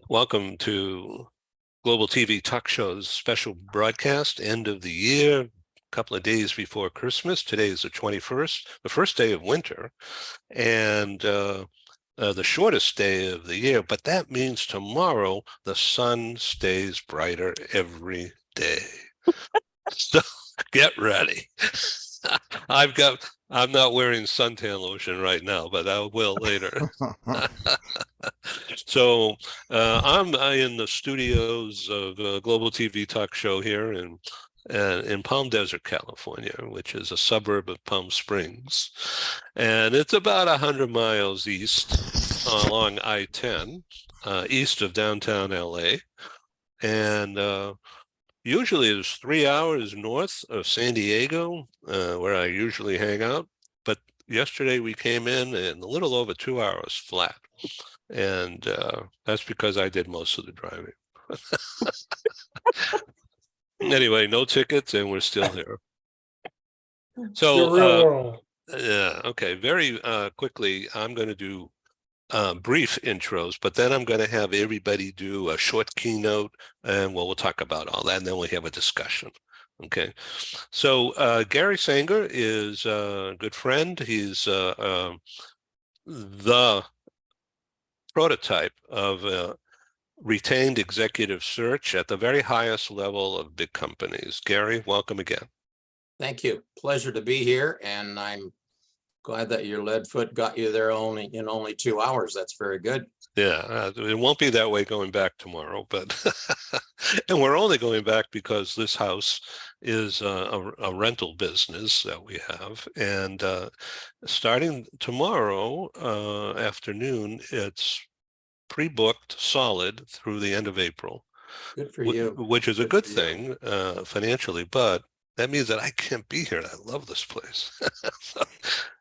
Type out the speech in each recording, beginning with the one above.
Welcome to Global TV Talk Show's special broadcast, end of the year, a couple of days before Christmas. Today is the 21st, the first day of winter, and the shortest day of the year. But that means tomorrow the sun stays brighter every day. So get ready. I'm not wearing suntan lotion right now, but I will later. So I'm in the studios of Global TV Talk Show here in Palm Desert, California, which is a suburb of Palm Springs. And it's about 100 miles east along I-10, east of downtown LA. And usually it's 3 hours north of San Diego, where I usually hang out. But yesterday we came in a little over 2 hours flat. And that's because I did most of the driving. Anyway, no tickets, and we're still here. So, yeah, okay. Very quickly, I'm going to do brief intros, but then I'm going to have everybody do a short keynote, and we'll talk about all that, and then we have a discussion. Okay. So Gary Saenger is a good friend. He's the prototype of retained executive search at the very highest level of big companies. Gary, welcome again. Thank you. Pleasure to be here. And I'm glad that your lead foot got you there in only 2 hours. That's very good. Yeah, it won't be that way going back tomorrow, but and we're only going back because this house is a rental business that we have. And starting tomorrow afternoon, it's pre-booked solid through the end of April. Good for you. Which is a good thing financially, but that means that I can't be here. I love this place. So,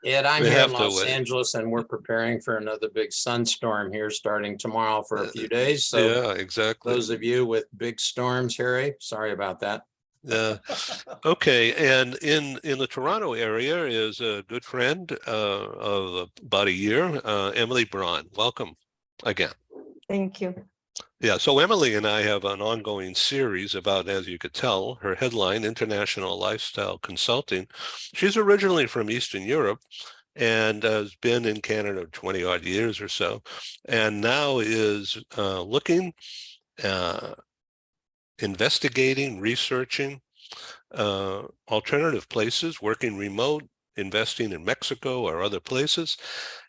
Ed, I'm here in Los Angeles, and we're preparing for another big sunstorm here starting tomorrow for a few days. So yeah, exactly. Those of you with big storms, Harry, sorry about that. Okay, and in the Toronto area is a good friend of about a year, Emily Bron. Welcome again. Thank you. Yeah, so Emily and I have an ongoing series about, as you could tell, her headline, International Lifestyle Consulting. She's originally from Eastern Europe and has been in Canada 20 odd years or so, and now is looking, investigating, researching alternative places, working remote, investing in Mexico or other places.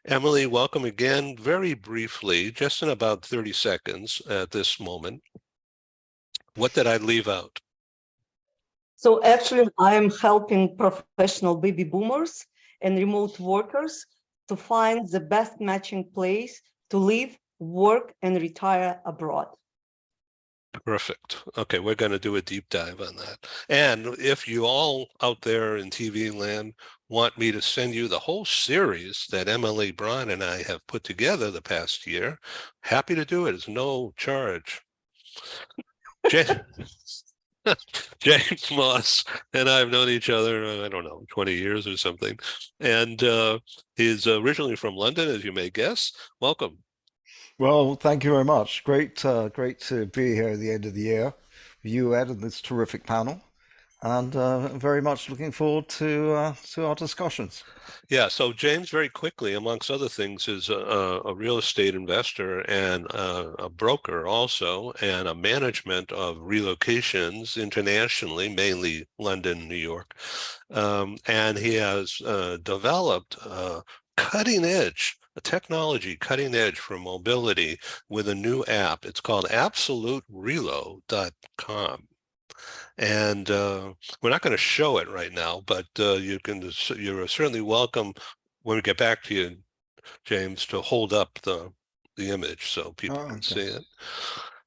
Emily, welcome again. Very briefly, just in about 30 seconds at this moment, what did I leave out? So actually, I am helping professional baby boomers and remote workers to find the best matching place to live, work, and retire abroad. Perfect. Okay, we're going to do a deep dive on that. And if you all out there in TV land want me to send you the whole series that Emily Bron and I have put together the past year, happy to do it. It's no charge. James Moss and I have known each other, I don't know, 20 years or something. And he's originally from London, as you may guess. Welcome. Well, thank you very much. Great to be here at the end of the year with you, Ed, and this terrific panel, and very much looking forward to our discussions. Yeah, so James, very quickly, amongst other things, is a real estate investor and a broker also, and a management of relocations internationally, mainly London, New York. And he has developed cutting edge technology, cutting edge for mobility with a new app. It's called absoluterelo.com. And we're not going to show it right now, but you're certainly welcome when we get back to you, James, to hold up the image so people can see it.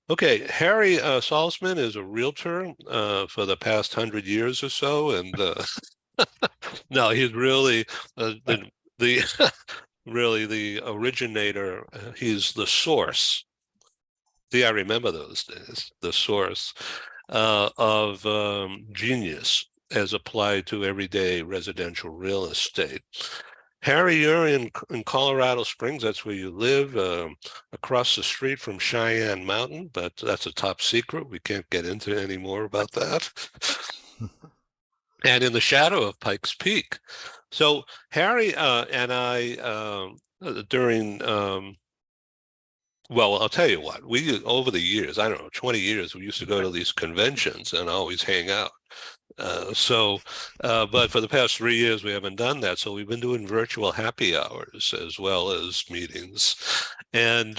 Okay, Harry Salzman is a realtor for the past 100 years or so, and no, he's really really the originator. He's the source. See, I remember those days. The source of genius as applied to everyday residential real estate. Harry, you're in Colorado Springs. That's where you live, across the street from Cheyenne Mountain, but that's a top secret. We can't get into any more about that. And in the shadow of Pikes Peak. So Harry and I, during, well, I'll tell you what, we, over the years, I don't know, 20 years, we used to go to these conventions and always hang out. But for the past 3 years, we haven't done that. So we've been doing virtual happy hours as well as meetings. And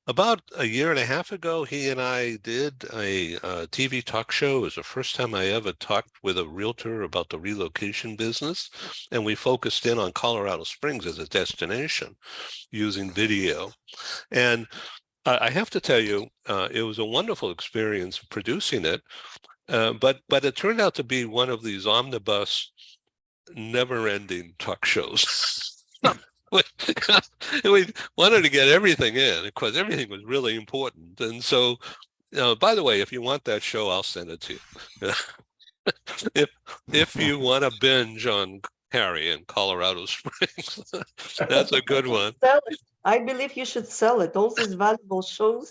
about a year and a half ago, he and I did a TV talk show. It was the first time I ever talked with a realtor about the relocation business. And we focused in on Colorado Springs as a destination using video. And I have to tell you, it was a wonderful experience producing it. But it turned out to be one of these omnibus, never-ending talk shows. We wanted to get everything in because everything was really important. And so, by the way, if you want that show, I'll send it to you. If you want to binge on Harry in Colorado Springs, that's a good one. Sell it. I believe you should sell it. All these valuable shows.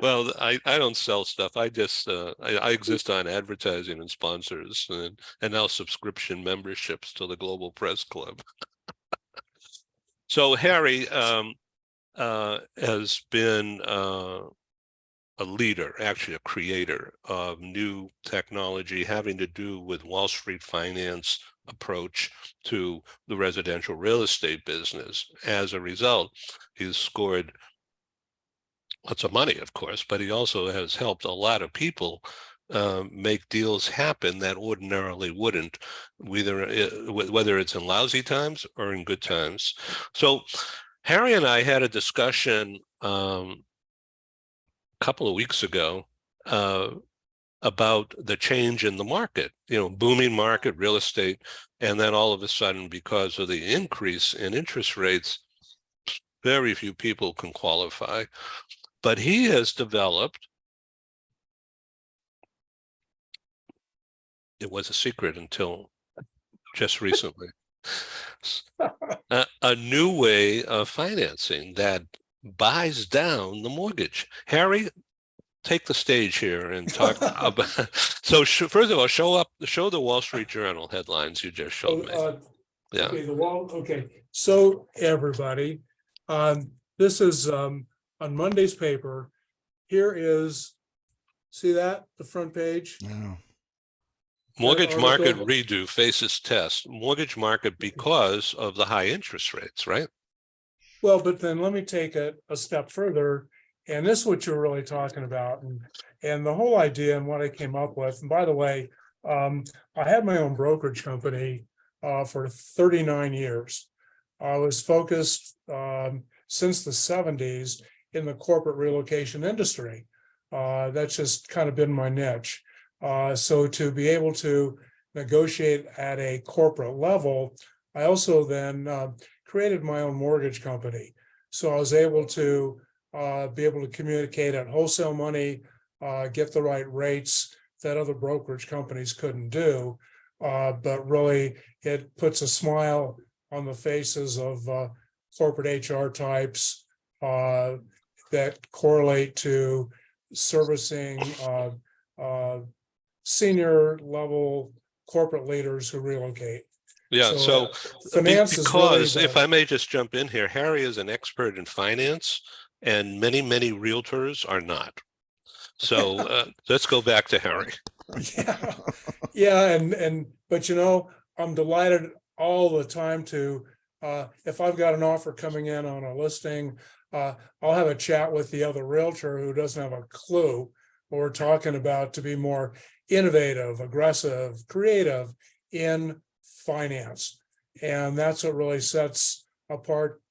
Well, I don't sell stuff. I just I exist on advertising and sponsors and now subscription memberships to the Global Press Club. So Harry has been a leader, actually a creator of new technology having to do with Wall Street finance approach to the residential real estate business. As a result, he's scored lots of money, of course, but he also has helped a lot of people make deals happen that ordinarily wouldn't, whether it's in lousy times or in good times. So Harry and I had a discussion a couple of weeks ago about the change in the market, booming market, real estate, and then all of a sudden, because of the increase in interest rates, very few people can qualify. But he has developed, it was a secret until just recently, a new way of financing that buys down the mortgage. Harry, take the stage here and talk about. So first of all, show the Wall Street Journal headlines you just showed me. Yeah. Okay, okay. So everybody, this is on Monday's paper. Here is, see that, the front page? Yeah. Mortgage market redo faces test. Mortgage market because of the high interest rates, right? Well, but then let me take it a step further. And this is what you're really talking about. And the whole idea and what I came up with, and by the way, I had my own brokerage company for 39 years. I was focused since the 70s in the corporate relocation industry. That's just kind of been my niche. So to be able to negotiate at a corporate level, I also then created my own mortgage company. So I was able to be able to communicate at wholesale money, get the right rates that other brokerage companies couldn't do. But really, it puts a smile on the faces of corporate HR types that correlate to servicing senior level corporate leaders who relocate. Yeah, so finance because, is if I may just jump in here, Harry is an expert in finance and many realtors are not. So let's go back to Harry. Yeah, but I'm delighted all the time to if I've got an offer coming in on a listing, I'll have a chat with the other realtor who doesn't have a clue what we're talking about, to be more innovative, aggressive, creative in finance. And that's what really sets apart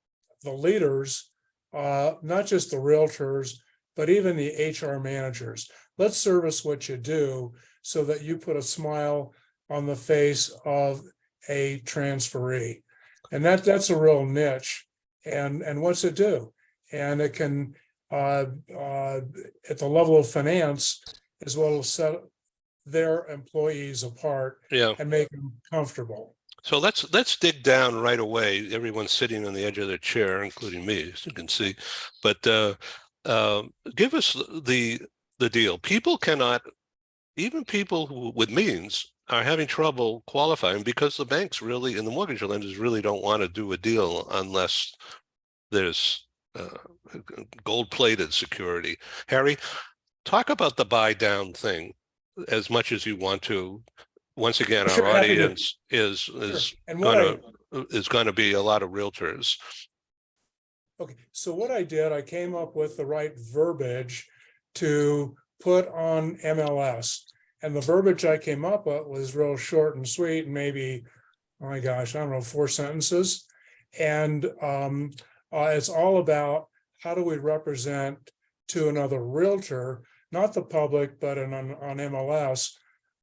the leaders, not just the realtors, but even the HR managers. Let's service what you do so that you put a smile on the face of a transferee. And that's a real niche. And what's it do? And it can, at the level of finance, as well as set their employees apart, and make them comfortable. So let's dig down right away. Everyone's sitting on the edge of their chair, including me, as you can see. But give us the deal. People cannot, even people who with means are having trouble qualifying because the banks really and the mortgage lenders really don't want to do a deal unless there's gold-plated security. Harry, talk about the buy down thing as much as you want to. Once again, Sure, our happy to. audience is Sure. And what going to be a lot of realtors. Okay, so what I did, I came up with the right verbiage to put on MLS. And the verbiage I came up with was real short and sweet, and maybe, oh my gosh, I don't know, 4 sentences. And it's all about how do we represent to another realtor, not the public, but on MLS.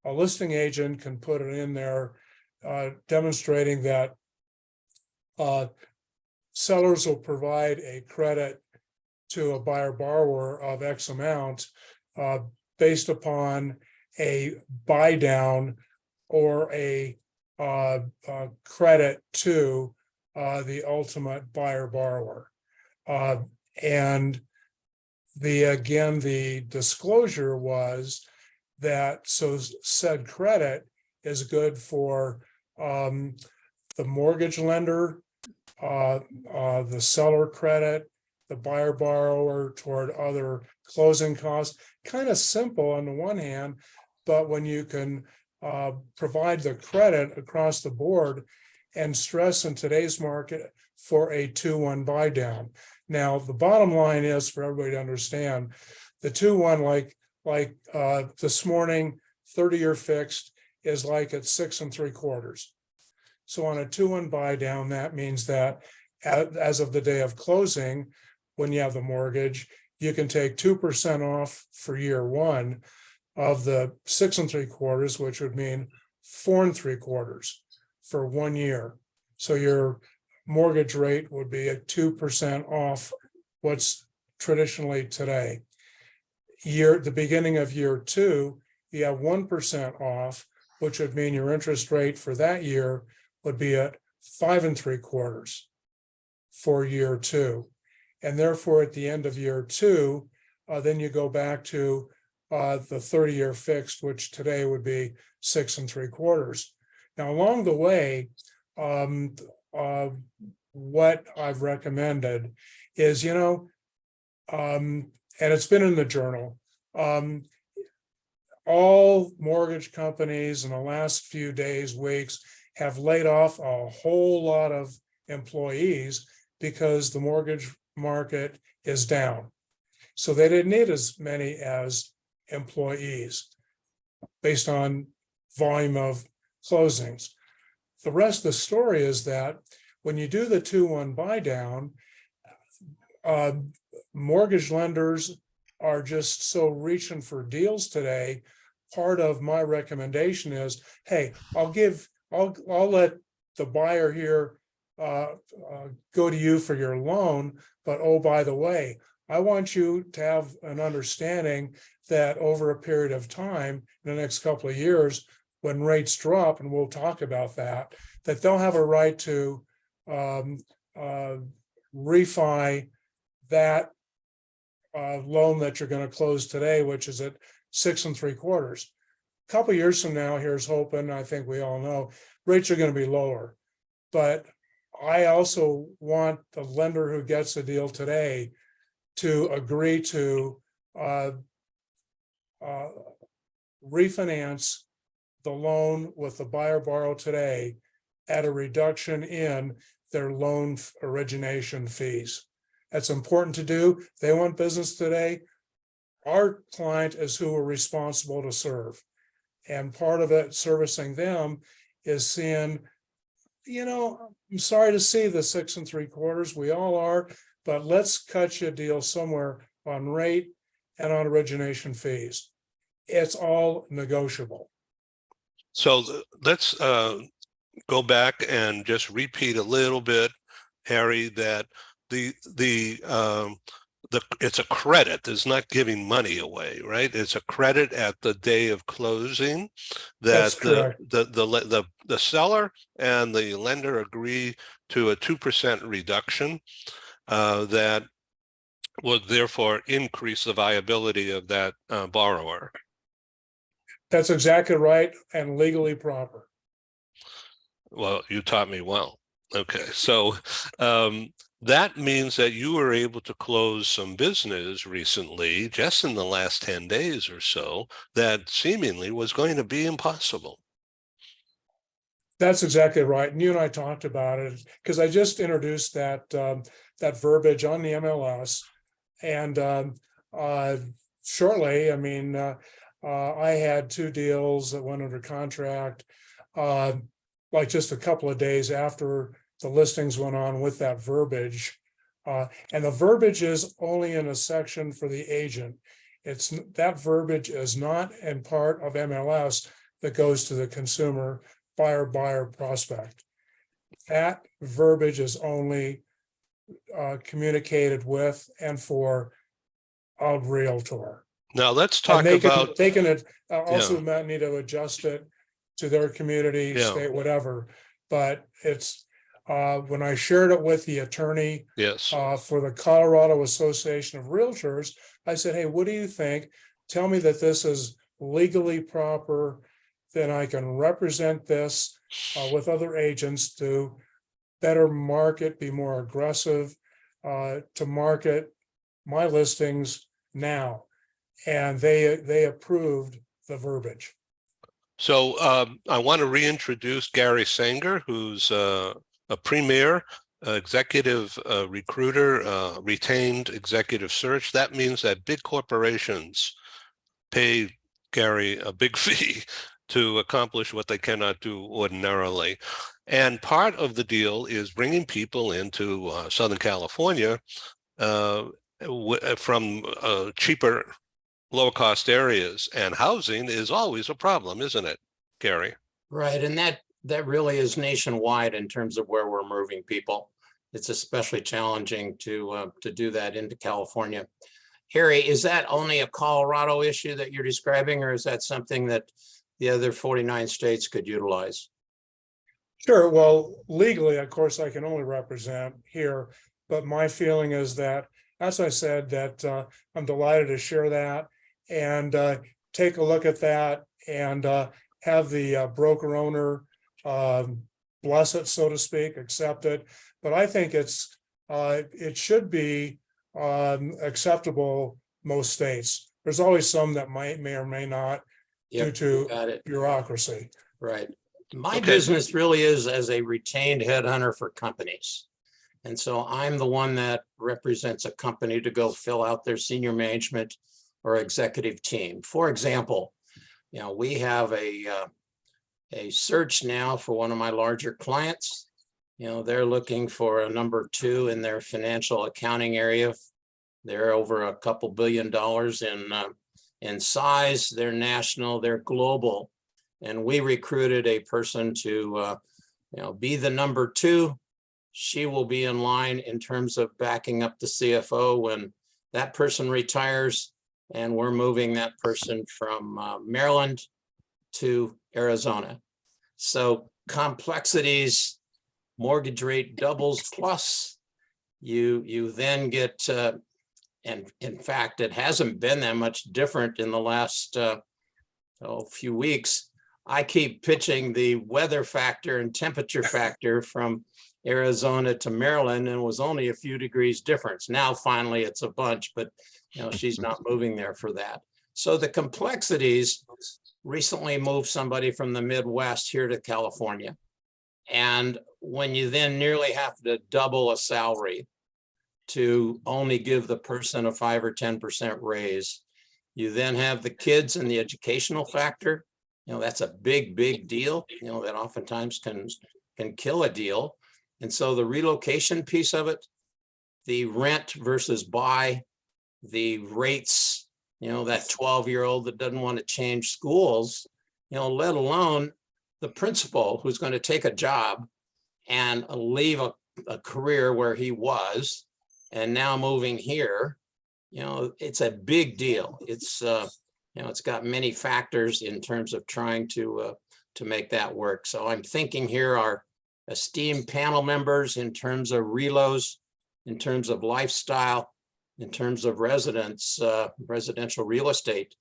A listing agent can put it in there demonstrating that sellers will provide a credit to a buyer borrower of X amount based upon a buy down or a credit to the ultimate buyer borrower. And the disclosure was that so said credit is good for the mortgage lender, the seller credit, the buyer borrower toward other closing costs. Kind of simple on the one hand, but when you can provide the credit across the board and stress in today's market for a 2-1 buy down. Now, the bottom line is for everybody to understand the 2-1, like this morning, 30-year fixed is like at 6 3/4. So on a 2-1 buy down, that means that as of the day of closing, when you have the mortgage, you can take 2% off for year one of the 6 3/4, which would mean 4 3/4 for 1 year. So your mortgage rate would be at 2% off what's traditionally today. The beginning of year two, you have 1% off, which would mean your interest rate for that year would be at 5 3/4 for year two. And therefore, at the end of year two, then you go back to the 30-year fixed, which today would be 6 3/4. Now, along the way, what I've recommended is, and it's been in the journal, all mortgage companies in the last few days, weeks, have laid off a whole lot of employees because the mortgage market is down. So they didn't need as many as employees based on volume of closings. The rest of the story is that when you do the 2-1 buy down, mortgage lenders are just so reaching for deals today. Part of my recommendation is, hey, I'll let the buyer here go to you for your loan, but oh, by the way, I want you to have an understanding that over a period of time, in the next couple of years, when rates drop, and we'll talk about that they'll have a right to refi that loan that you're going to close today, which is at 6 3/4. A couple of years from now, here's hoping, I think we all know, rates are going to be lower. But I also want the lender who gets a deal today to agree to refinance the loan with the buyer borrow today at a reduction in their loan origination fees. That's important to do. They want business today. Our client is who we're responsible to serve. And part of it, servicing them, is seeing, I'm sorry to see the 6 3/4, we all are, but let's cut you a deal somewhere on rate and on origination fees. It's all negotiable. So let's go back and just repeat a little bit, Harry, that the it's a credit. It's not giving money away, right? It's a credit at the day of closing that That's correct. the seller and the lender agree to a 2% reduction that would therefore increase the viability of that borrower. That's exactly right and legally proper. Well, you taught me well. Okay, so that means that you were able to close some business recently, just in the last 10 days or so, that seemingly was going to be impossible. That's exactly right. And you and I talked about it because I just introduced that that verbiage on the MLS. And shortly, I mean, I had 2 deals that went under contract, like just a couple of days after the listings went on with that verbiage. And the verbiage is only in a section for the agent. It's that verbiage is not in part of MLS that goes to the consumer, buyer, prospect. That verbiage is only communicated with and for a realtor. Now let's And talk about they can also might need to adjust it to their community, state, whatever. But it's when I shared it with the attorney yes. For the Colorado Association of Realtors, I said, hey, what do you think? Tell me that this is legally proper, then I can represent this with other agents to better market, be more aggressive to market my listings now. And they approved the verbiage. So I want to reintroduce Gary Saenger, who's a premier executive recruiter, retained executive search. That means that big corporations pay Gary a big fee to accomplish what they cannot do ordinarily. And part of the deal is bringing people into Southern California from cheaper, lower cost areas, and housing is always a problem, isn't it, Gary? Right, and that really is nationwide in terms of where we're moving people. It's especially challenging to do that into California. Harry, is that only a Colorado issue that you're describing, or is that something that the other 49 states could utilize? Sure. Well, legally, of course, I can only represent here, but my feeling is that, as I said, that I'm delighted to share that and take a look at that and have the broker owner bless it, so to speak, accept it. But I think it should be acceptable most states. There's always some that may or may not due to bureaucracy. Right. My business really is as a retained headhunter for companies. And so I'm the one that represents a company to go fill out their senior management or executive team. For example, we have a search now for one of my larger clients. They're looking for a number 2 in their financial accounting area. They're over a couple $2 billion in size. They're national, they're global. And we recruited a person to be the number 2. She will be in line in terms of backing up the CFO when that person retires. And we're moving that person from Maryland to Arizona. So complexities, mortgage rate doubles, plus you then get, and in fact, it hasn't been that much different in the last few weeks. I keep pitching the weather factor and temperature factor from Arizona to Maryland, and it was only a few degrees difference. Now, finally, it's a bunch, but she's not moving there for that. So the complexities recently moved somebody from the Midwest here to California. And when you then nearly have to double a salary to only give the person a 5 or 10% raise, you then have the kids and the educational factor. That's a big deal, that oftentimes can kill a deal. And so the relocation piece of it, the rent versus buy, the rates, that 12-year-old that doesn't want to change schools, let alone the principal who's going to take a job and leave a career where he was and now moving here it's a big deal. It's, it's got many factors in terms of trying to make that work. So I'm thinking here our esteemed panel members in terms of relos, in terms of lifestyle, in terms of residential real estate.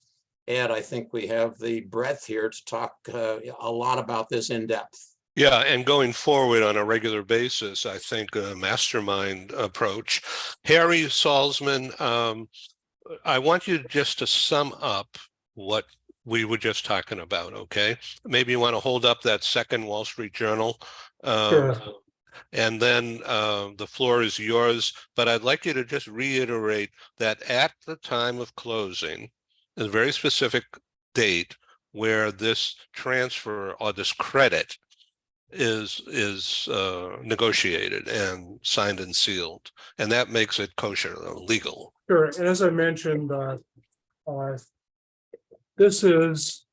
Ed, I think we have the breadth here to talk a lot about this in depth. Yeah, and going forward on a regular basis, I think a mastermind approach. Harry Salzman, I want you just to sum up what we were just talking about, okay? Maybe you want to hold up that second Wall Street Journal. Sure. And then the floor is yours, but I'd like you to just reiterate that at the time of closing, a very specific date where this transfer or this credit is negotiated and signed and sealed, and that makes it kosher, legal. Sure. And as I mentioned, this is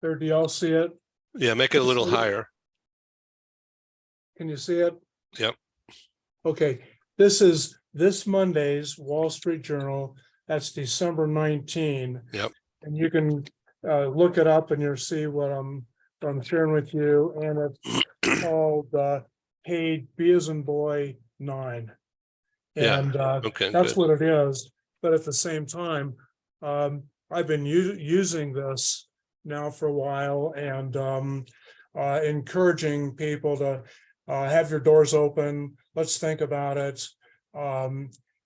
there. Do y'all see it? Yeah, make it a little higher. Can you see it? Yep. Okay. This is this Monday's Wall Street Journal. That's December 19. Yep. And you can look it up and you'll see what I'm sharing with you. And it's called Paid B as in boy 9. And Okay, that's good. what it is. But at the same time, I've been using this now for a while and encouraging people to have your doors open. Let's think about it.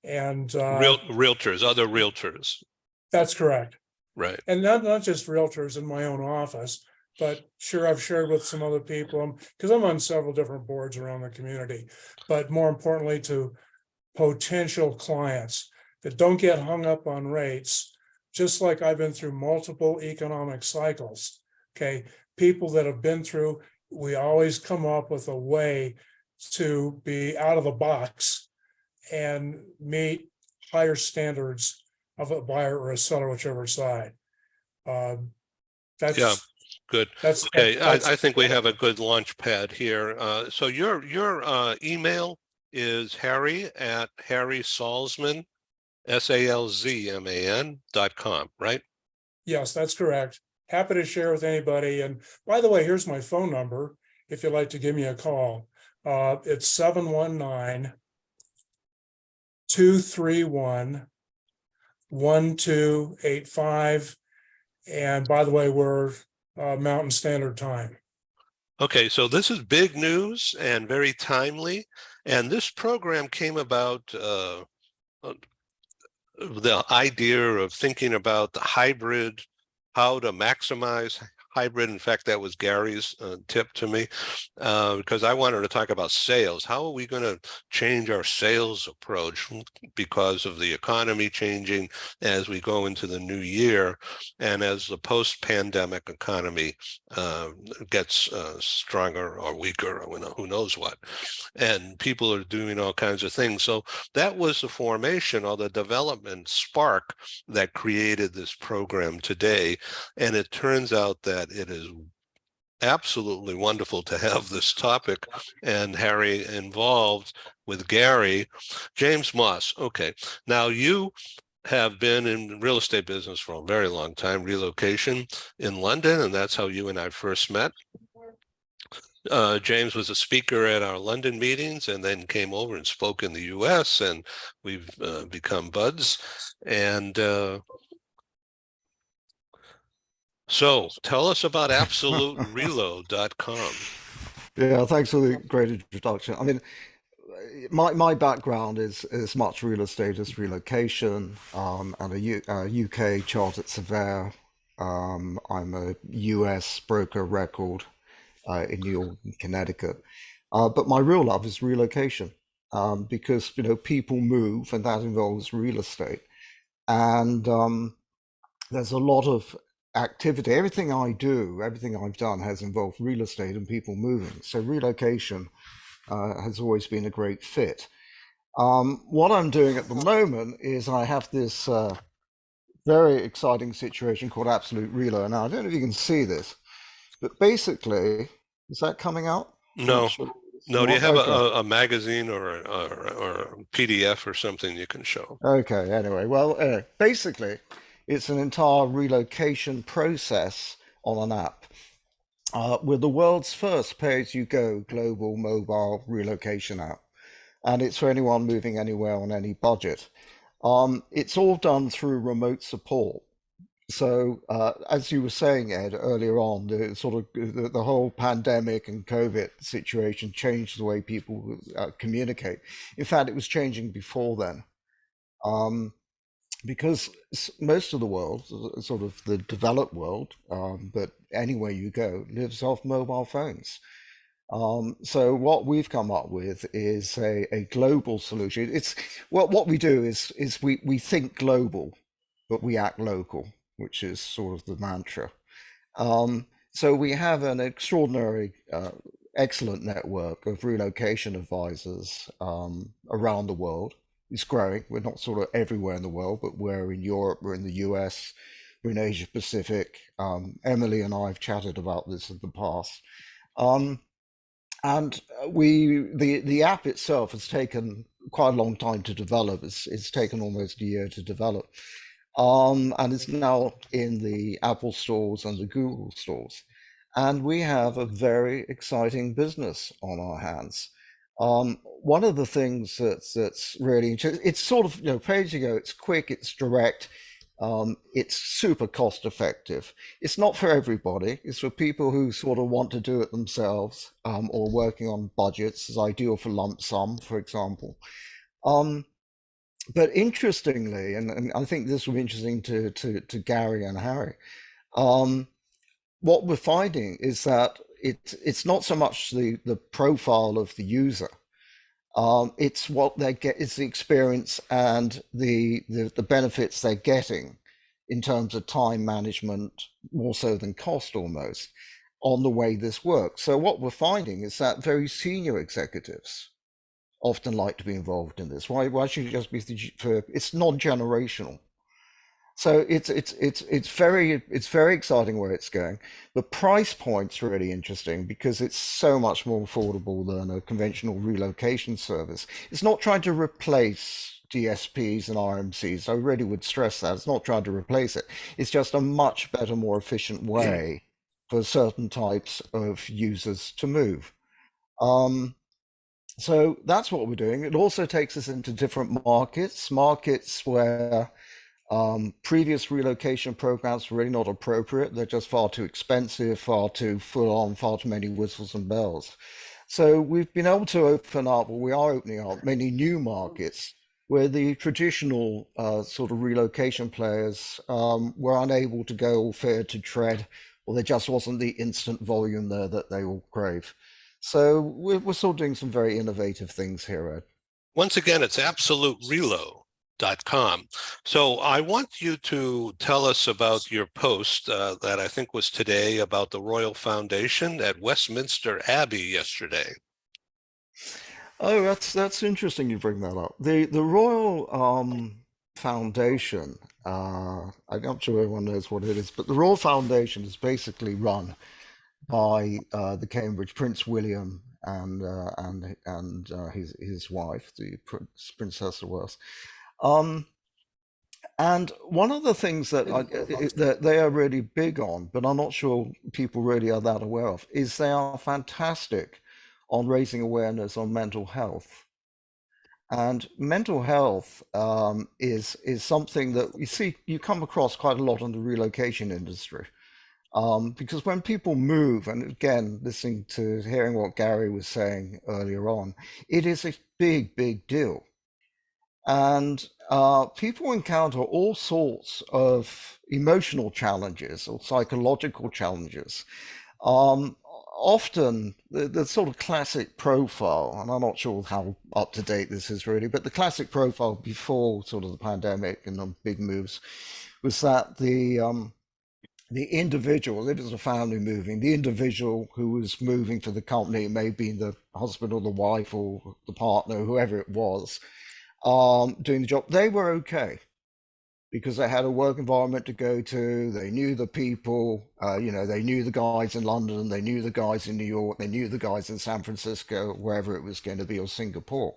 Realtors, other realtors. That's correct. Right. And not just realtors in my own office, but sure, I've shared with some other people because I'm on several different boards around the community, but more importantly to potential clients that don't get hung up on rates, just like I've been through multiple economic cycles. Okay. People that have been through, we always come up with a way to be out of the box and meet higher standards of a buyer or a seller, whichever side. That's yeah, good. That's okay. That's, I think we have a good launch pad here. So your email is Harry Salzman, SALZMAN.com, right? yes, that's correct. Happy to share with anybody. And by the way, here's my phone number if you'd like to give me a call. It's 719-231-1285. And by the way, we're Mountain Standard Time. Okay, so this is big news and very timely. And this program came about the idea of thinking about the hybrid, how to maximize hybrid. In fact, that was Gary's tip to me, because I wanted to talk about sales. How are we going to change our sales approach because of the economy changing as we go into the new year and as the post-pandemic economy gets stronger or weaker, or who knows what, and people are doing all kinds of things. So that was the formation or the development spark that created this program today. And it turns out that it is absolutely wonderful to have this topic and Harry involved with Gary. James Moss. Okay, now you have been in real estate business for a very long time, relocation in London, and that's how you and I first met. James was a speaker at our London meetings and then came over and spoke in the US, and we've become buds. And so tell us about absolutereload.com. Yeah, thanks for the great introduction. I mean, my background is as much real estate as relocation. I'm a UK chartered surveyor. I'm a US broker record in New York and Connecticut. But my real love is relocation because, people move and that involves real estate. And there's a lot of activity. Everything I've done has involved real estate and people moving. So relocation has always been a great fit. What I'm doing at the moment is I have this very exciting situation called Absolute Reload. Now, I don't know if you can see this, but basically, is that coming out? No. No, do you have Okay. a magazine or a PDF or something you can show? Okay, anyway, well, basically, it's an entire relocation process on an app. We're the world's first pay-as-you-go global mobile relocation app, and it's for anyone moving anywhere on any budget. It's all done through remote support. So, as you were saying, Ed, earlier on, the whole pandemic and COVID situation changed the way people communicate. In fact, it was changing before then. Um, because most of the world, sort of the developed world, but anywhere you go, lives off mobile phones. So what we've come up with is a global solution. It's what we do is we think global, but we act local, which is sort of the mantra. So we have an extraordinary, excellent network of relocation advisors around the world. It's growing. We're not sort of everywhere in the world, but we're in Europe, we're in the US, we're in Asia Pacific. Emily and I have chatted about this in the past. And the app itself has taken quite a long time to develop. It's taken almost a year to develop. And it's now in the Apple stores and the Google stores. And we have a very exciting business on our hands. One of the things that's really interesting, it's sort of, pay-as-you-go, it's quick, it's direct, it's super cost effective. It's not for everybody. It's for people who sort of want to do it themselves, or working on budgets. It's ideal for lump sum, for example. But interestingly, and I think this will be interesting to Gary and Harry, what we're finding is that it's not so much the profile of the user. It's what they get, it's the experience and the benefits they're getting in terms of time management, more so than cost almost, on the way this works. So what we're finding is that very senior executives often like to be involved in this. Why should it just be it's non-generational. So it's very exciting where it's going. The price point's really interesting because it's so much more affordable than a conventional relocation service. It's not trying to replace DSPs and RMCs. I really would stress that. It's not trying to replace it. It's just a much better, more efficient way for certain types of users to move. So that's what we're doing. It also takes us into different markets where previous relocation programs were really not appropriate. They're just far too expensive, far too full on, far too many whistles and bells. So we've been able to open up, or we are opening up many new markets where the traditional sort of relocation players were unable to go or fair to tread, or there just wasn't the instant volume there that they all crave. So we're still doing some very innovative things here, Ed. Once again, it's absoluterelo.com. So I want you to tell us about your post that I think was today about the Royal Foundation at Westminster Abbey yesterday. Oh, that's interesting you bring that up. The Royal Foundation, I'm not sure everyone knows what it is, but the Royal Foundation is basically run by the Cambridge Prince William and his wife, the Princess of Wales. And one of the things that they are really big on, but I'm not sure people really are that aware of, is they are fantastic on raising awareness on mental health. And mental health is something that you come across quite a lot in the relocation industry. Because when people move, and again, hearing what Gary was saying earlier on, it is a big, big deal. And people encounter all sorts of emotional challenges or psychological challenges. Often the sort of classic profile, and I'm not sure how up to date this is really, but the classic profile before sort of the pandemic and the big moves was that the individual, if it was a family moving, the individual who was moving for the company, it may be the husband or the wife or the partner, whoever it was, doing the job, they were okay because they had a work environment to go to. They knew the people, they knew the guys in London, they knew the guys in New York, they knew the guys in San Francisco, wherever it was going to be, or Singapore.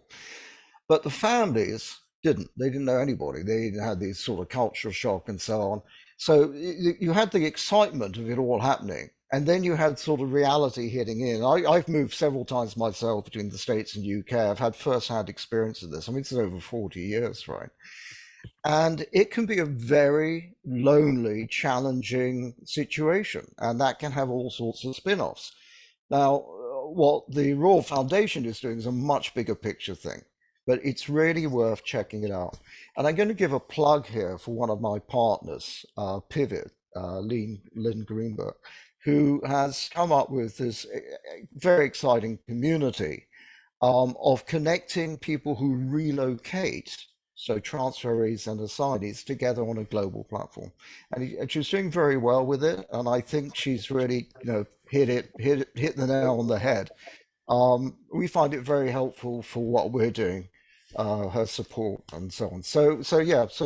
But the families didn't. They didn't know anybody. They had this sort of cultural shock and so on. So you had the excitement of it all happening. And then you had sort of reality hitting in. I've moved several times myself between the States and UK. I've had first-hand experience of this. I mean, it's over 40 years, right? And it can be a very lonely, challenging situation. And that can have all sorts of spin-offs. Now, what the Royal Foundation is doing is a much bigger picture thing, but it's really worth checking it out. And I'm going to give a plug here for one of my partners, Pivot, Lynn Greenberg, who has come up with this very exciting community of connecting people who relocate, so transferees and assignees, together on a global platform. And she's doing very well with it. And I think she's really, hit the nail on the head. We find it very helpful for what we're doing, her support and so on. So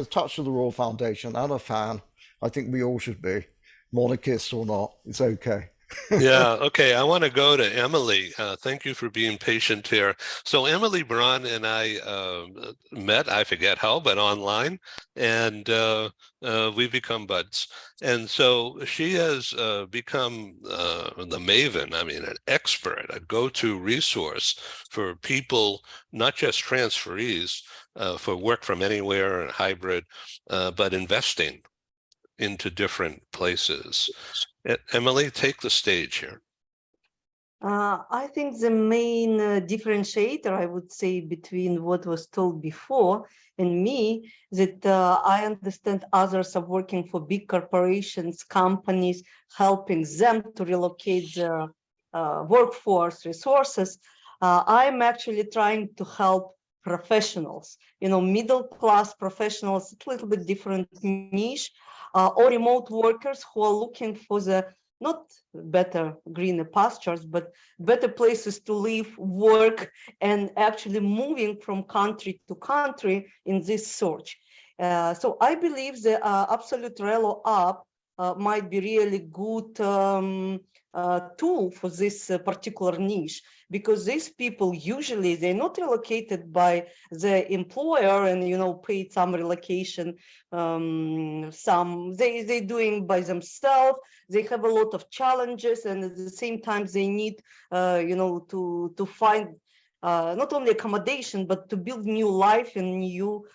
touch of the Royal Foundation. I'm a fan. I think we all should be, monarchist or not. It's okay. Yeah, okay. I want to go to Emily. Thank you for being patient here. So Emily Bron and I met, I forget how, but online, and we've become buds. And so she has become the maven, I mean, an expert, a go-to resource for people, not just transferees, for work from anywhere and hybrid, but investing into different places. Emily, take the stage here. I think the main differentiator, I would say, between what was told before and me, that I understand others are working for big corporations, companies, helping them to relocate their workforce resources. I'm actually trying to help professionals, middle-class professionals, a little bit different niche, or remote workers who are looking for the not better greener pastures, but better places to live, work, and actually moving from country to country in this search. So I believe the Absolute Relo app might be really good tool for this particular niche, because these people usually they're not relocated by the employer and paid some relocation, some they're doing by themselves. They have a lot of challenges, and at the same time they need to find not only accommodation but to build new life in new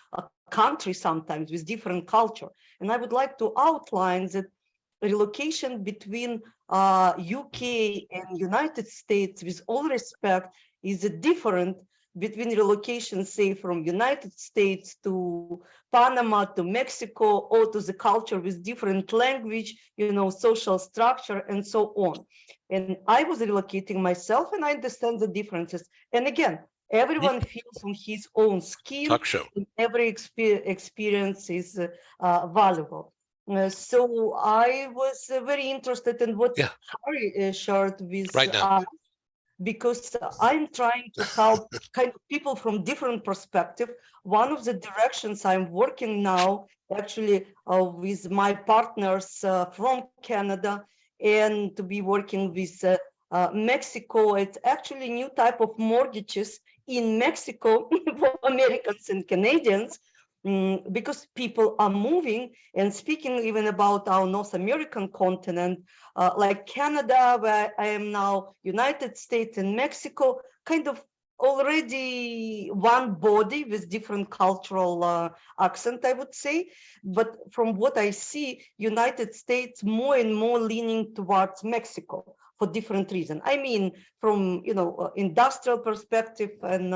country, sometimes with different culture. And I would like to outline that relocation between UK and United States, with all respect, is different between relocation, say, from United States to Panama to Mexico, or to the culture with different language, social structure, and so on. And I was relocating myself, and I understand the differences. And again, everyone feels on his own skin. Talk show. And every experience is valuable. So I was very interested in what Harry shared with us, because I'm trying to help kind of people from different perspective. One of the directions I'm working now, actually with my partners from Canada, and to be working with Mexico. It's actually a new type of mortgages in Mexico for Americans and Canadians, because people are moving. And speaking even about our North American continent, like Canada, where I am now, United States and Mexico, kind of already one body with different cultural accent, I would say. But from what I see, United States more and more leaning towards Mexico for different reasons. I mean, from industrial perspective and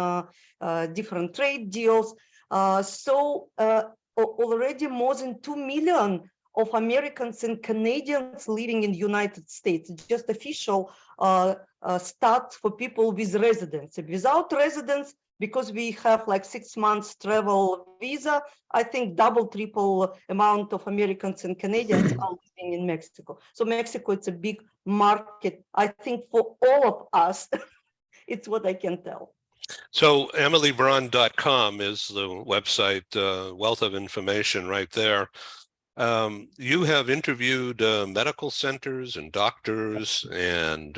different trade deals. So already more than 2 million of Americans and Canadians living in the United States, just official stats for people with residency. Without residence, because we have like 6 months travel visa, I think double, triple amount of Americans and Canadians are living in Mexico. So Mexico, it's a big market, I think, for all of us. It's what I can tell. So EmilyBron.com is the website, wealth of information right there. You have interviewed medical centers and doctors and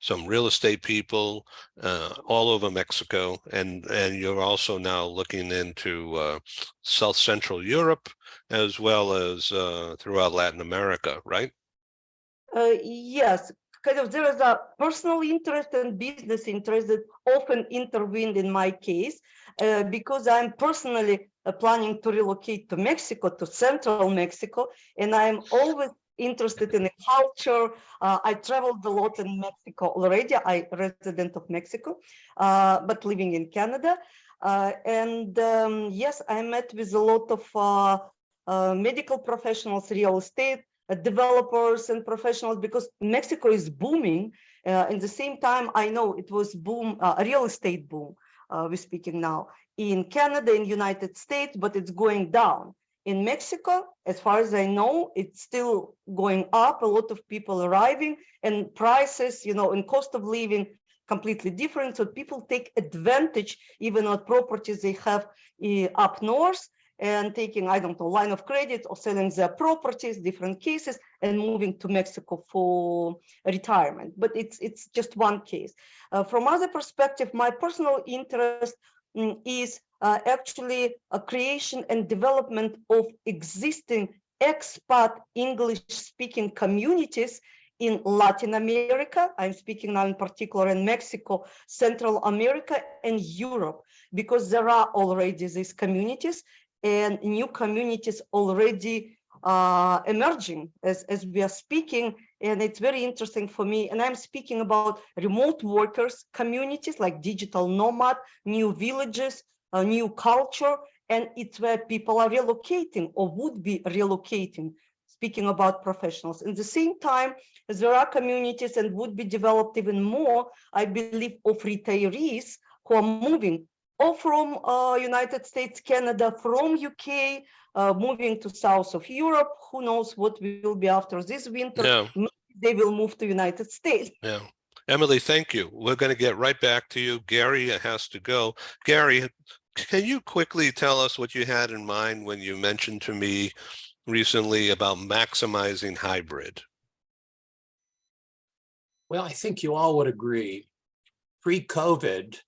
some real estate people all over Mexico, and you're also now looking into South Central Europe as well as throughout Latin America, right? Yes, kind of there is a personal interest and business interest that often intervened in my case because I'm personally planning to relocate to Mexico, to central Mexico, and I'm always interested in the culture. I traveled a lot in Mexico already. I'm a resident of Mexico, but living in Canada. Yes, I met with a lot of medical professionals, real estate developers and professionals, because Mexico is booming. At the same time, I know it was a real estate boom, we're speaking now, in Canada, in United States, but it's going down. In Mexico, as far as I know, it's still going up, a lot of people arriving, and prices, and cost of living completely different. So people take advantage even of properties they have up north, and taking, I don't know, line of credit or selling their properties, different cases, and moving to Mexico for retirement. But it's just one case. From other perspective, my personal interest is actually a creation and development of existing expat English-speaking communities in Latin America. I'm speaking now in particular in Mexico, Central America, and Europe, because there are already these communities, and new communities already emerging as we are speaking. And it's very interesting for me. And I'm speaking about remote workers, communities like digital nomad, new villages, a new culture. And it's where people are relocating or would be relocating, speaking about professionals. At the same time, as there are communities and would be developed even more, I believe, of retirees who are moving or from United States, Canada, from UK, moving to south of Europe. Who knows what will be after this winter? Yeah. Maybe they will move to United States. Yeah. Emily, thank you. We're going to get right back to you. Gary has to go. Gary, can you quickly tell us what you had in mind when you mentioned to me recently about maximizing hybrid? Well, I think you all would agree, pre-COVID,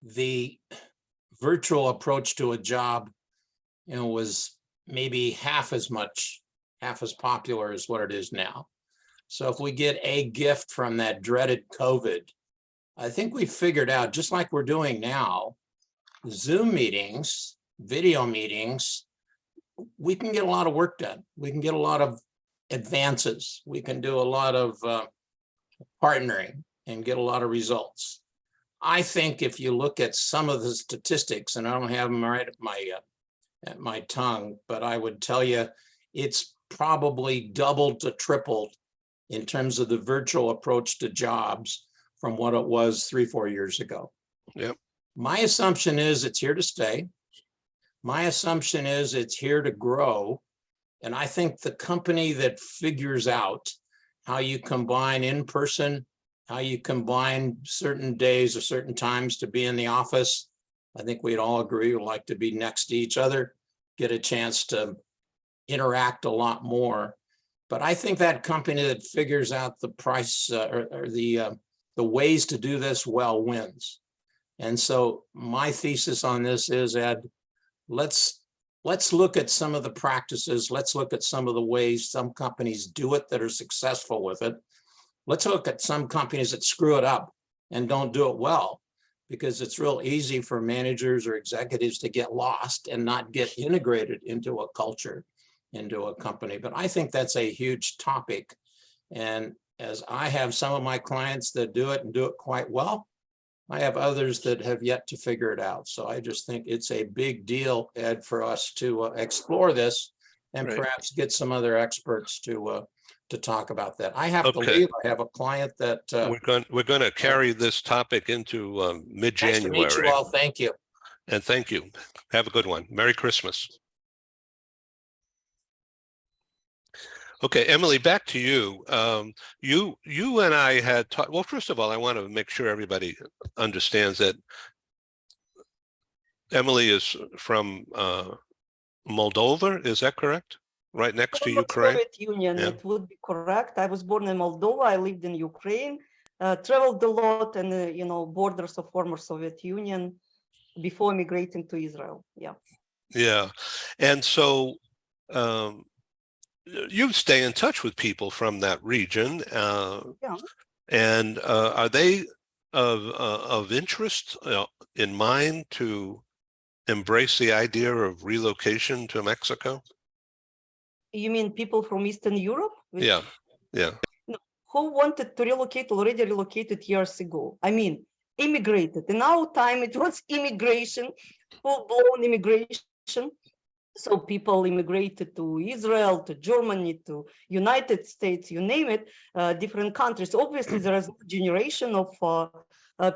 the virtual approach to a job, was maybe half as popular as what it is now. So if we get a gift from that dreaded COVID, I think we figured out, just like we're doing now, Zoom meetings, video meetings, we can get a lot of work done. We can get a lot of advances. We can do a lot of partnering and get a lot of results. I think if you look at some of the statistics, and I don't have them right at my tongue, but I would tell you it's probably doubled to tripled in terms of the virtual approach to jobs from what it was 3-4 years ago. Yep. My assumption is it's here to stay. My assumption is it's here to grow. And I think the company that figures out how you combine in-person, how you combine certain days or certain times to be in the office, I think we'd all agree we'd like to be next to each other, get a chance to interact a lot more. But I think that company that figures out the price or the ways to do this well wins. And so my thesis on this is, Ed, let's look at some of the practices. Let's look at some of the ways some companies do it that are successful with it. Let's look at some companies that screw it up and don't do it well, because it's real easy for managers or executives to get lost and not get integrated into a culture, into a company. But I think that's a huge topic. And as I have some of my clients that do it and do it quite well, I have others that have yet to figure it out. So I just think it's a big deal, Ed, for us to explore this and perhaps get some other experts to talk about that. I have to leave. I have a client that we're going to carry this topic into mid-January. Nice to meet you all. Thank you. And thank you. Have a good one. Merry Christmas. Okay, Emily, back to you. You and I had talked. Well, first of all, I want to make sure everybody understands that Emily is from Moldova. Is that correct? Right next to Former Ukraine? Soviet Union, Yeah. it would be correct. I was born in Moldova. I lived in Ukraine, traveled a lot, and borders of former Soviet Union before migrating to Israel. Yeah. Yeah. And so you stay in touch with people from that region. Yeah. And are they of interest in mind to embrace the idea of relocation to Mexico? You mean people from Eastern Europe? Yeah. Yeah. Who wanted to relocate already relocated years ago. I mean, immigrated. In our time, it was immigration, full-blown immigration. So people immigrated to Israel, to Germany, to United States, you name it, different countries. Obviously, there is a generation of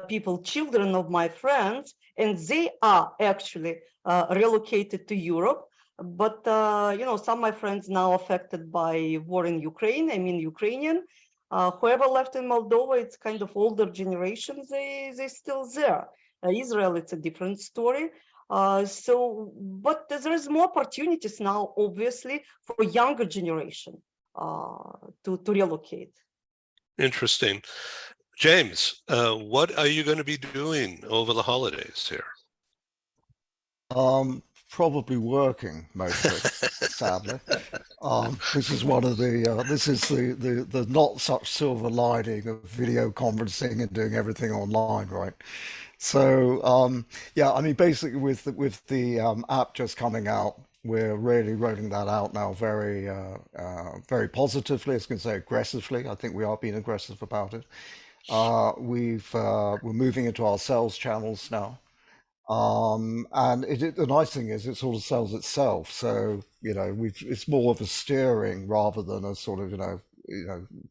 people, children of my friends, and they are actually relocated to Europe. But, some of my friends now affected by war in Ukraine, I mean, Ukrainian. Whoever left in Moldova, it's kind of older generations, they're still there. Israel, it's a different story. But there's more opportunities now, obviously, for younger generation to relocate. Interesting. James, what are you going to be doing over the holidays here? Probably working mostly, sadly. This is one of the this is the not such silver lining of video conferencing and doing everything online, right? So yeah, I mean, basically with the app just coming out, we're really rolling that out now very positively. I was going to say aggressively. I think we are being aggressive about it. We're moving into our sales channels now. And the nice thing is it sort of sells itself. So, it's more of a steering rather than a sort of,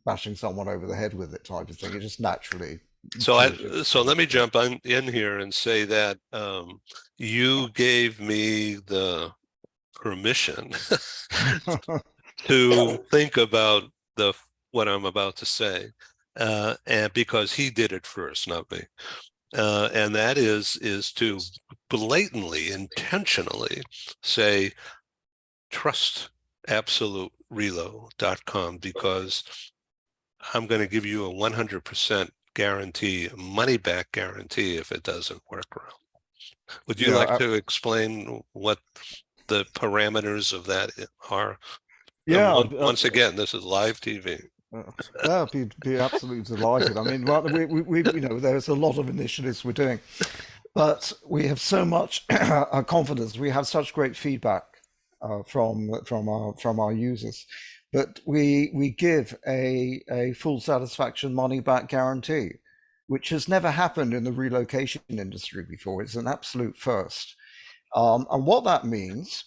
bashing someone over the head with it type of thing. It just naturally. So let me jump in here and say that you gave me the permission to think about what I'm about to say, and because he did it first, not me. And that is to blatantly, intentionally say, trust absoluterelo.com, because I'm going to give you a 100% guarantee, a money back guarantee if it doesn't work around. Would you like to explain what the parameters of that are? Yeah. Once again, this is live TV. Yeah, be absolutely delighted. I mean, well, we there's a lot of initiatives we're doing, but we have so much confidence. We have such great feedback from our users, but we give a full satisfaction money back guarantee, which has never happened in the relocation industry before. It's an absolute first, and what that means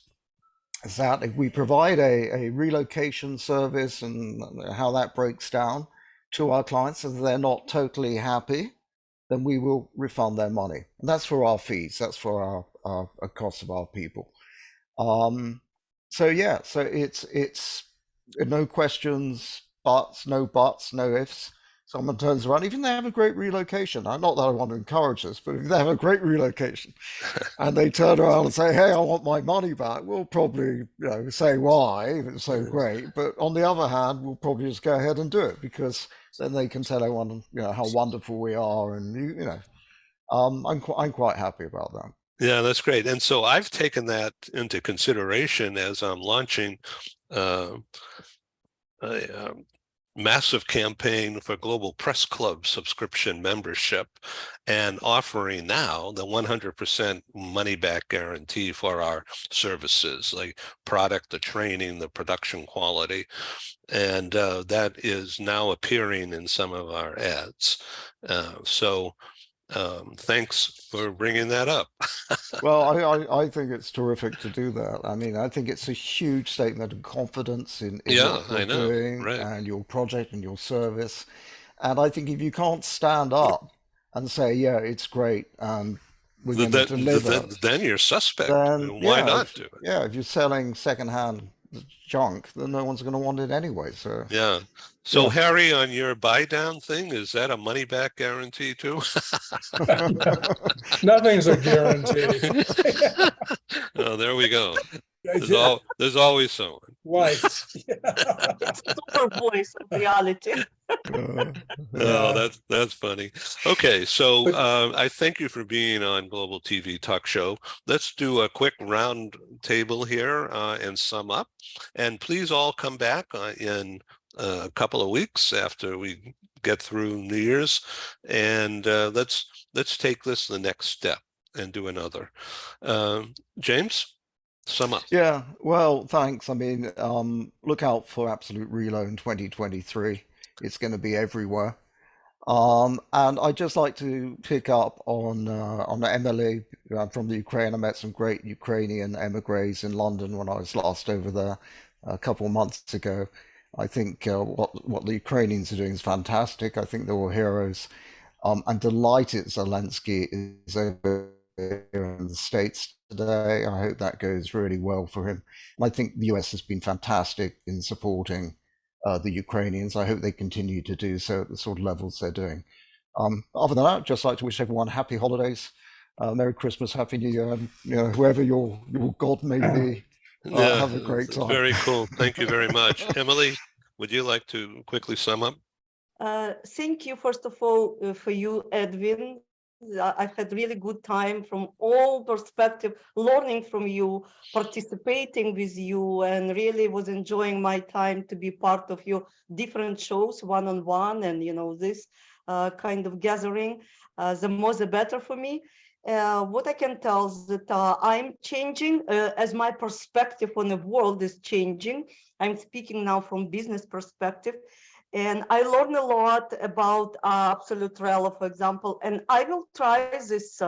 is that if we provide a relocation service and how that breaks down to our clients, and they're not totally happy, then we will refund their money. And that's for our fees. That's for our cost of our people. So yeah, so it's no questions, no ifs. Someone turns around, even they have a great relocation. Not that I want to encourage this, but if they have a great relocation and they turn around and say, hey, I want my money back, we'll probably say why, if it's so great. But on the other hand, we'll probably just go ahead and do it, because then they can tell everyone how wonderful we are. And I'm quite happy about that. Yeah, that's great. And so I've taken that into consideration as I'm launching a massive campaign for Global Press Club subscription membership, and offering now the 100% money back guarantee for our services, like product, the training, the production quality. And that is now appearing in some of our ads. Thanks for bringing that up. Well, I think it's terrific to do that. I mean, I think it's a huge statement of confidence in what you're doing, right, and your project and your service. And I think if you can't stand up and say, yeah, it's great, and we're going to deliver, then you're suspect. then Why not do it? Yeah, if you're selling secondhand junk, then no one's going to want it anyway. So Yeah. So yeah. Harry, on your buy down thing, is that a money back guarantee too? Nothing's a guarantee. Oh, there we go. Yeah, There's always someone. life. It's a super voice of reality. Uh, Oh, Yeah. that's funny. Okay, so But I thank you for being on Global TV Talk Show. Let's do a quick round table here and sum up. And please all come back in a couple of weeks after we get through New Year's, and let's take this the next step and do another. James, sum up. yeah, well, thanks. I mean, look out for Absolute Reload in 2023. It's going to be everywhere. And I'd just like to pick up on Emily from the Ukraine. I met some great Ukrainian emigres in London when I was last over there a couple of months ago. I think what the Ukrainians are doing is fantastic. I think they're all heroes. I'm delighted Zelensky is over here in the States today. I hope that goes really well for him. And I think the US has been fantastic in supporting the Ukrainians. I hope they continue to do so at the sort of levels they're doing. Other than that, I'd just like to wish everyone happy holidays, Merry Christmas, Happy New Year, and whoever your God may be, Yeah, have a great it's time. very cool. Thank you very much. Emily, would you like to quickly sum up? Thank you, first of all, for you, Edwin. I've had really good time from all perspective, learning from you, participating with you, and really was enjoying my time to be part of your different shows, one-on-one, and this kind of gathering. The more the better for me. What I can tell is that I'm changing as my perspective on the world is changing. I'm speaking now from business perspective. And I learned a lot about absolute rel, for example, and I will try this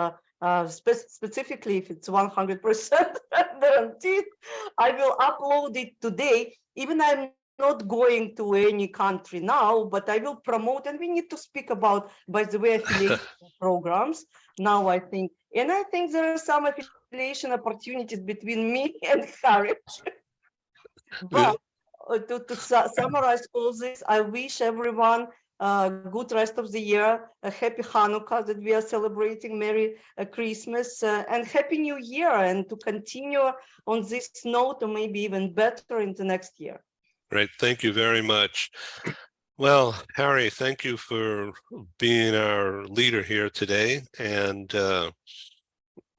specifically if it's 100% guaranteed. I will upload it today, even I'm not going to any country now, but I will promote, and we need to speak about, by the way, affiliation programs now, I think. And I think there are some affiliation opportunities between me and Harry. But to summarize all this, I wish everyone a good rest of the year, a happy Hanukkah that we are celebrating, Merry Christmas, and Happy New Year, and to continue on this note, or maybe even better in the next year. Great, thank you very much. Well, Harry, thank you for being our leader here today, and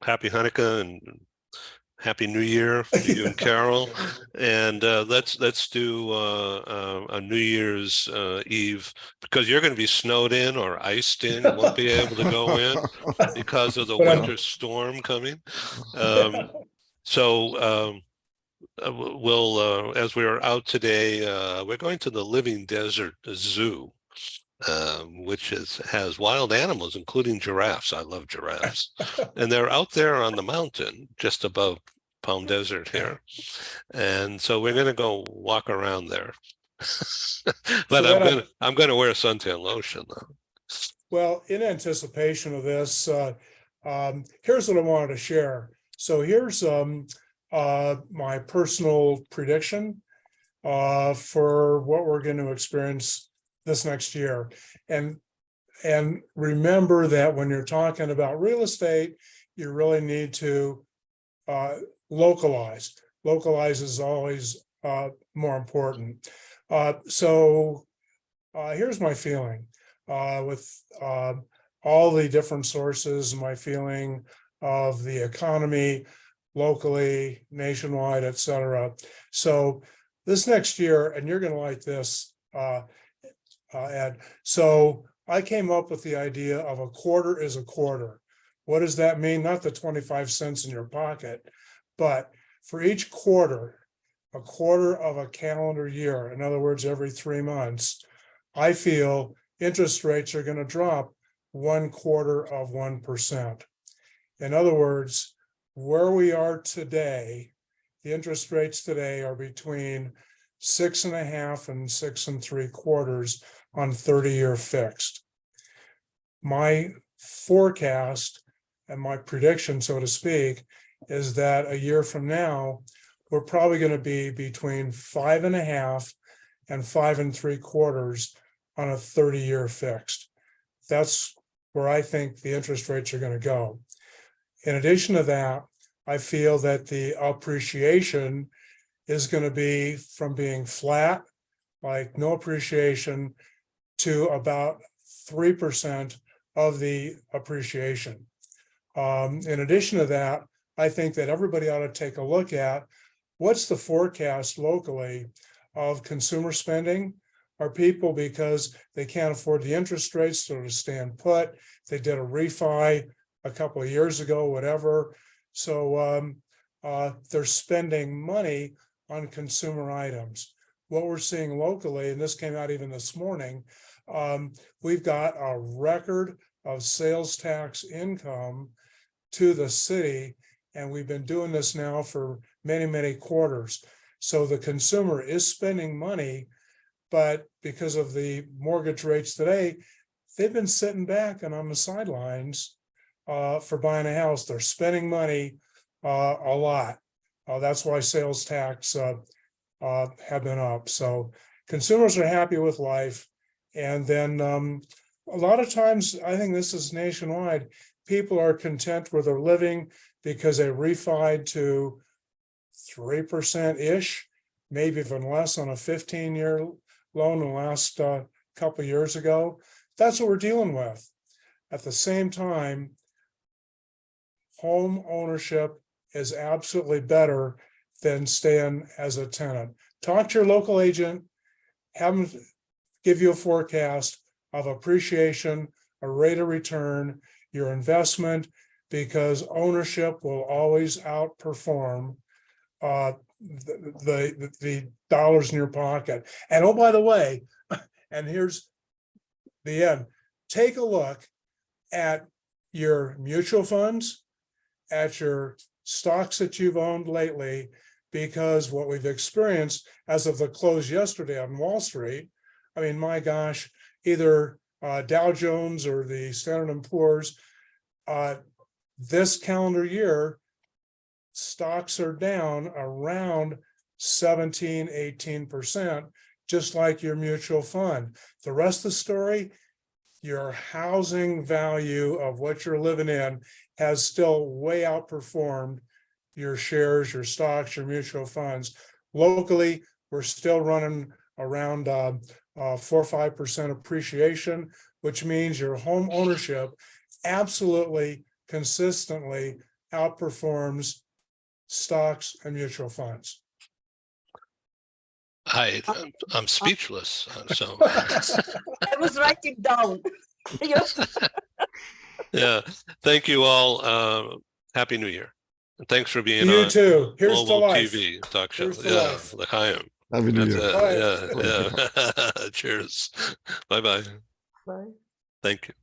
happy Hanukkah and Happy New Year for you and Carol. And let's do a New Year's Eve, because you're going to be snowed in or iced in. You won't be able to go in because of the winter storm coming. So we'll, as we are out today, we're going to the Living Desert Zoo, which has wild animals, including giraffes. I love giraffes. And they're out there on the mountain just above Palm Desert here. And so we're going to go walk around there. But I'm going to wear suntan lotion though. Well, in anticipation of this, here's what I wanted to share. So here's my personal prediction for what we're going to experience this next year. And remember that when you're talking about real estate, you really need to localize. Localize is always more important. So here's my feeling with all the different sources, my feeling of the economy locally, nationwide, et cetera. So this next year, and you're going to like this, Ed. So I came up with the idea of a quarter is a quarter. What does that mean? Not the 25 cents in your pocket, but for each quarter, a quarter of a calendar year, in other words, every 3 months, I feel interest rates are going to drop 0.25%. In other words, where we are today, the interest rates today are between 6.5 and 6 3/4 on 30-year fixed. My forecast and my prediction, so to speak, is that a year from now, we're probably going to be between 5.5 and 5 3/4 on a 30-year fixed. That's where I think the interest rates are going to go. In addition to that, I feel that the appreciation is going to be from being flat, like no appreciation, to about 3% of the appreciation. In addition to that, I think that everybody ought to take a look at what's the forecast locally of consumer spending. Are people, because they can't afford the interest rates, so to stand put, they did a refi a couple of years ago, whatever. So they're spending money on consumer items. What we're seeing locally, and this came out even this morning, we've got a record of sales tax income to the city, and we've been doing this now for many, many quarters. So the consumer is spending money, but because of the mortgage rates today, they've been sitting back and on the sidelines for buying a house. They're spending money a lot. That's why sales tax have been up. So consumers are happy with life. And then a lot of times, I think this is nationwide, people are content where they're living because they refied to 3%-ish, maybe even less on a 15-year loan the last couple of years ago. That's what we're dealing with. At the same time, home ownership is absolutely better than staying as a tenant. Talk to your local agent, have them give you a forecast of appreciation, a rate of return, your investment, because ownership will always outperform the dollars in your pocket. And oh, by the way, and here's the end, take a look at your mutual funds, at your stocks that you've owned lately, because what we've experienced as of the close yesterday on Wall Street, I mean, my gosh, either Dow Jones or the Standard & Poor's, this calendar year, stocks are down around 17-18%, just like your mutual fund. The rest of the story, your housing value of what you're living in has still way outperformed your shares, your stocks, your mutual funds. Locally, we're still running around 4 or 5% appreciation, which means your home ownership absolutely consistently outperforms stocks and mutual funds. I'm speechless. So I was writing down. Yes. yeah, thank you all. Happy New Year, and thanks for being You on too. Here's the Global life. TV talk show. Here's the Yeah, life. l'chaim. Happy New That's Year. it. Yeah. Cheers. Bye bye. Bye. Thank you.